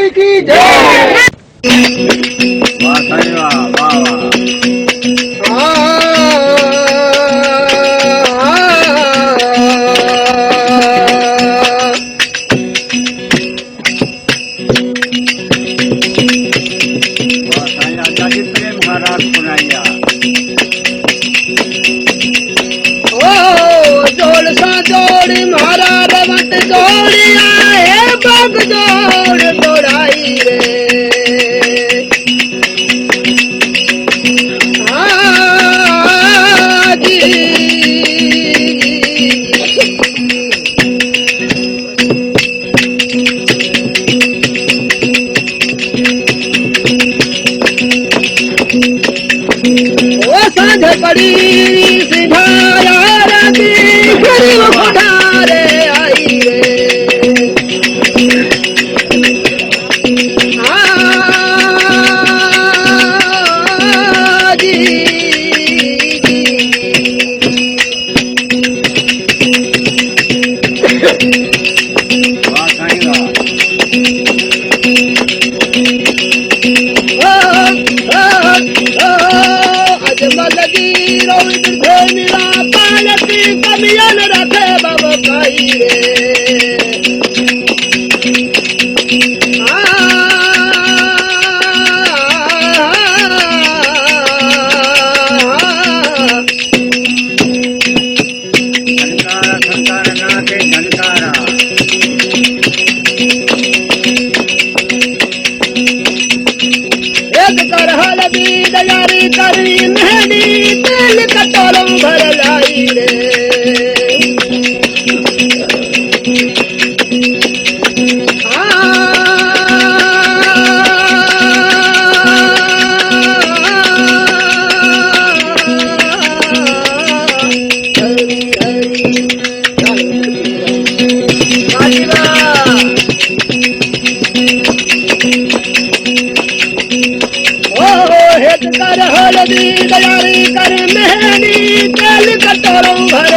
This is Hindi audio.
माई की जय। वाह साईं वाह वाह वाह साईं आजा जी प्रेम महाराज सुनाइया। जोड़ सा जोड़ी महाराज वट जोड़िया है बाग जोड़ तोड़ाई रे। ओ सांझ पड़ी सिधारा रती गरीब उठारे आई रे। वाह साईं वाह अजमल जी रोहित मिला पालती कमियन रखे बाबा भाई रे। झनकारा संतार नाथे झनकारा। एक कर हल दी दयारी करी मेहंदी तेल कटोरों भर लाई रे। हेत कर हल्दी दयारी कर मेहंदी तेल कटोरों भर